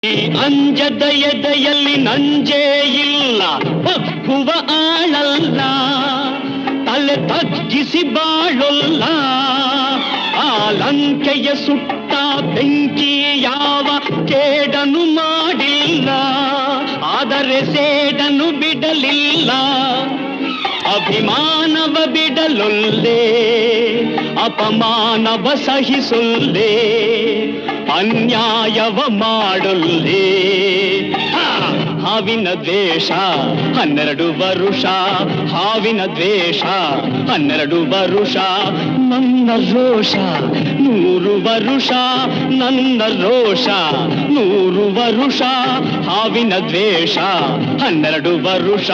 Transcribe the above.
ಈ ಅಂಜದ ಎದೆಯಲ್ಲಿ ನಂಜೇ ಇಲ್ಲ, ಬಗ್ಗುವ ಆಳಲ್ಲ, ತಲೆ ತಗ್ಗಿಸಿ ಬಾಳೊಲ್ಲ. ಆ ಲಂಕೆಯ ಸುಟ್ಟ ಬೆಂಕಿ ಯಾವ ಕೇಡನು ಮಾಡಿಲ್ಲ, ಆದರೆ ಸೇಡನು ಬಿಡಲಿಲ್ಲ. ಅಭಿಮಾನವ ಬಿಡಲೊಲ್ಲೆ, ಅಪಮಾನವ ಸಹಿಸೊಲ್ಲೆ, ಅನ್ಯಾಯವ ಮಾಡೊಲ್ಲೆ. ಹಾವಿನ ದ್ವೇಷ 12 ವರುಷ, ಹಾವಿನ ದ್ವೇಷ 12 ವರುಷ. ನನ್ನ ರೋಷ 100 ವರುಷ, ನನ್ನ ರೋಷ 100 ವರುಷ. ಹಾವಿನ ದ್ವೇಷ 12 ವರುಷ.